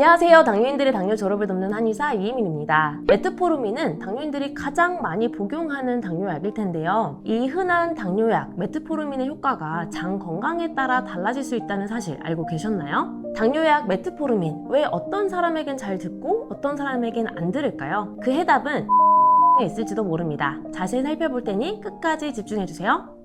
안녕하세요. 당뇨인들의 당뇨 졸업을 돕는 한의사 이혜민입니다. 메트포르민은 당뇨인들이 가장 많이 복용하는 당뇨약일 텐데요. 이 흔한 당뇨약 메트포르민의 효과가 장 건강에 따라 달라질 수 있다는 사실 알고 계셨나요? 당뇨약 메트포르민, 왜 어떤 사람에겐 잘 듣고 어떤 사람에겐 안 들을까요? 그 해답은 에 있을지도 모릅니다. 자세히 살펴볼 테니 끝까지 집중해주세요.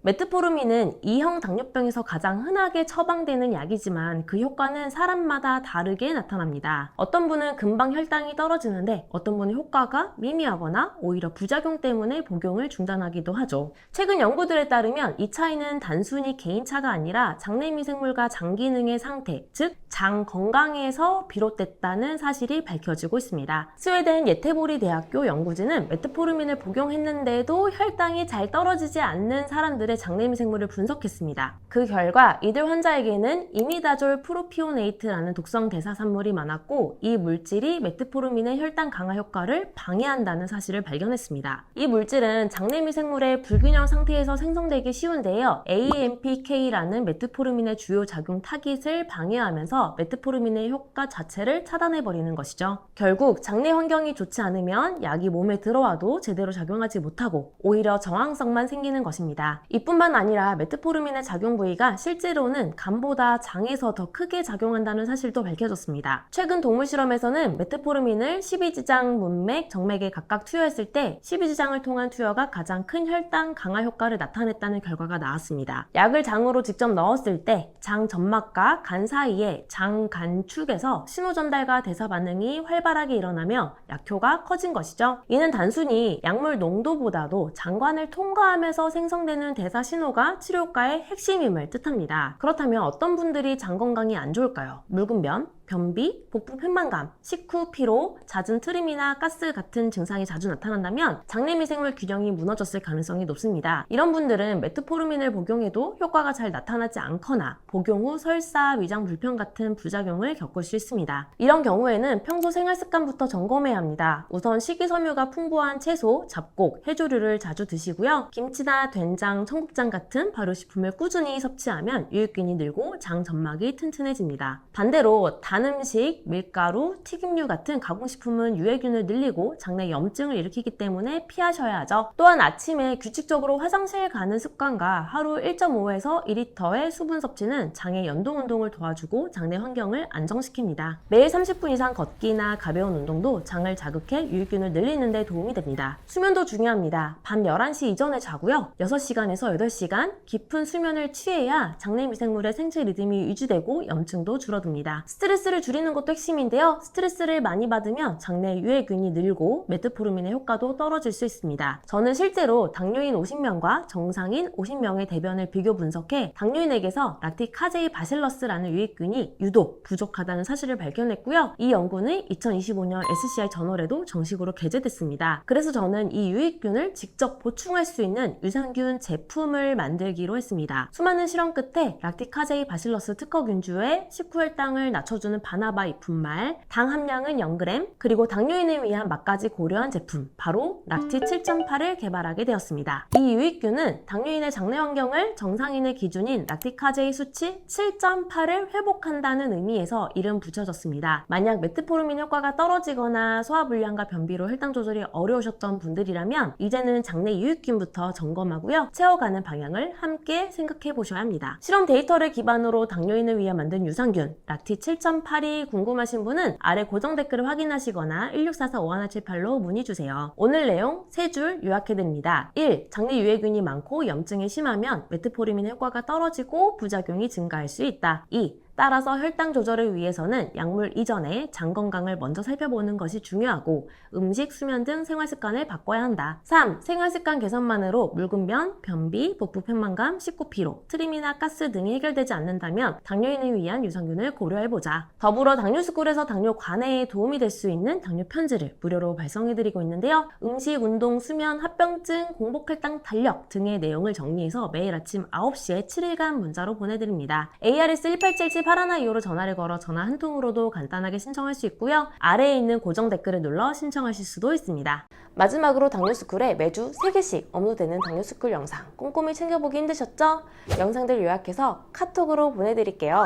메트포르민은 E형 당뇨병에서 가장 흔하게 처방되는 약이지만 그 효과는 사람마다 다르게 나타납니다. 어떤 분은 금방 혈당이 떨어지는데 어떤 분은 효과가 미미하거나 오히려 부작용 때문에 복용을 중단하기도 하죠. 최근 연구들에 따르면 이 차이는 단순히 개인차가 아니라 장내 미생물과 장 기능의 상태, 즉 장 건강에서 비롯됐다는 사실이 밝혀지고 있습니다. 스웨덴 예테보리 대학교 연구진은 메트포르민을 복용했는데도 혈당이 잘 떨어지지 않는 사람들의 장내 미생물을 분석했습니다. 그 결과 이들 환자에게는 이미다졸 프로피오네이트라는 독성 대사산물이 많았고 이 물질이 메트포르민의 혈당 강화 효과를 방해한다는 사실을 발견했습니다. 이 물질은 장내 미생물의 불균형 상태에서 생성되기 쉬운데요. AMPK라는 메트포르민의 주요 작용 타깃을 방해하면서 메트포르민의 효과 자체를 차단해버리는 것이죠. 결국 장내 환경이 좋지 않으면 약이 몸에 들어와도 제대로 작용하지 못하고 오히려 저항성만 생기는 것입니다. 이뿐만 아니라 메트포르민의 작용 부위가 실제로는 간보다 장에서 더 크게 작용한다는 사실도 밝혀졌습니다. 최근 동물 실험에서는 메트포르민을 12지장, 문맥, 정맥에 각각 투여했을 때 12지장을 통한 투여가 가장 큰 혈당 강화 효과를 나타냈다는 결과가 나왔습니다. 약을 장으로 직접 넣었을 때 장 점막과 간 사이에 장 간축에서 신호 전달과 대사 반응이 활발하게 일어나며 약효가 커진 것이죠. 이는 단순히 약물 농도보다도 장관을 통과하면서 생성되는 대사 신호가 치료 효과의 핵심임을 뜻합니다. 그렇다면 어떤 분들이 장 건강이 안 좋을까요? 묽은 면, 변비, 복부 편만감, 식후 피로, 잦은 트림이나 가스 같은 증상이 자주 나타난다면 장내 미생물 균형이 무너졌을 가능성이 높습니다. 이런 분들은 메트포르민을 복용해도 효과가 잘 나타나지 않거나 복용 후 설사, 위장 불편 같은 부작용을 겪을 수 있습니다. 이런 경우에는 평소 생활 습관부터 점검해야 합니다. 우선 식이섬유가 풍부한 채소, 잡곡, 해조류를 자주 드시고요. 김치나 된장, 청국장 같은 발효식품을 꾸준히 섭취하면 유익균이 늘고 장 점막이 튼튼해집니다. 반대로 단 음식, 밀가루, 튀김류 같은 가공식품은 유해균을 늘리고 장내 염증을 일으키기 때문에 피하셔야 하죠. 또한 아침에 규칙적으로 화장실 가는 습관과 하루 1.5에서 2리터의 수분 섭취는 장의 연동 운동을 도와주고 장내 환경을 안정시킵니다. 매일 30분 이상 걷기나 가벼운 운동도 장을 자극해 유익균을 늘리는 데 도움이 됩니다. 수면도 중요합니다. 밤 11시 이전에 자고요. 6시간에서 8시간 깊은 수면을 취해야 장내 미생물의 생체 리듬이 유지되고 염증도 줄어듭니다. 스트레스를 줄이는 것도 핵심인데요. 스트레스를 많이 받으면 장내 유해균이 늘고 메트포르민의 효과도 떨어질 수 있습니다. 저는 실제로 당뇨인 50명과 정상인 50명의 대변을 비교 분석해 당뇨인에게서 락티카제이 바실러스라는 유익균이 유독 부족하다는 사실을 발견했고요. 이 연구는 2025년 SCI 저널에도 정식으로 게재됐습니다. 그래서 저는 이 유익균을 직접 보충할 수 있는 유산균 제품을 만들기로 했습니다. 수많은 실험 끝에 락티카제이 바실러스 특허균주의 식후혈당을 낮춰주는 바나바이 분말, 당 함량은 0g, 그리고 당뇨인을 위한 맛까지 고려한 제품, 바로 락티 7.8을 개발하게 되었습니다. 이 유익균은 당뇨인의 장내 환경을 정상인의 기준인 락티카제이 수치 7.8을 회복한다는 의미에서 이름 붙여졌습니다. 만약 메트포르민 효과가 떨어지거나 소화불량과 변비로 혈당 조절이 어려우셨던 분들이라면 이제는 장내 유익균부터 점검하고요. 채워가는 방향을 함께 생각해 보셔야 합니다. 실험 데이터를 기반으로 당뇨인을 위해 만든 유산균, 락티 7.8이 궁금하신 분은 아래 고정 댓글을 확인하시거나 1644-5178로 문의주세요. 오늘 내용 3줄 요약해드립니다. 1. 장내 유해균이 많고 염증이 심하면 메트포르민 효과가 떨어지고 부작용이 증가할 수 있다. 2. 따라서 혈당 조절을 위해서는 약물 이전에 장 건강을 먼저 살펴보는 것이 중요하고 음식, 수면 등 생활 습관을 바꿔야 한다. 3. 생활 습관 개선만으로 묽은 면, 변비, 복부 편만감, 식후 피로, 트림이나 가스 등이 해결되지 않는다면 당뇨인을 위한 유산균을 고려해보자. 더불어 당뇨스쿨에서 당뇨 관해에 도움이 될 수 있는 당뇨 편지를 무료로 발송해드리고 있는데요. 음식, 운동, 수면, 합병증, 공복혈당, 달력 등의 내용을 정리해서 매일 아침 9시에 7일간 문자로 보내드립니다. ARS 1877 8125로 전화를 걸어 전화 한 통으로도 간단하게 신청할 수 있고요. 아래에 있는 고정 댓글을 눌러 신청하실 수도 있습니다. 마지막으로 당뇨스쿨에 매주 3개씩 업로드되는 당뇨스쿨 영상 꼼꼼히 챙겨보기 힘드셨죠? 영상들 요약해서 카톡으로 보내드릴게요.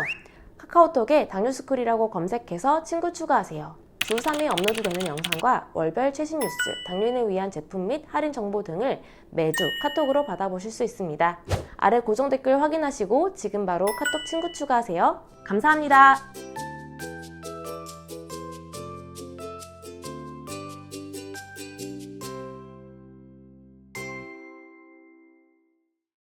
카카오톡에 당뇨스쿨이라고 검색해서 친구 추가하세요. 주 3회 업로드되는 영상과 월별 최신 뉴스, 당뇨인을 위한 제품 및 할인 정보 등을 매주 카톡으로 받아보실 수 있습니다. 아래 고정 댓글 확인하시고 지금 바로 카톡 친구 추가하세요. 감사합니다.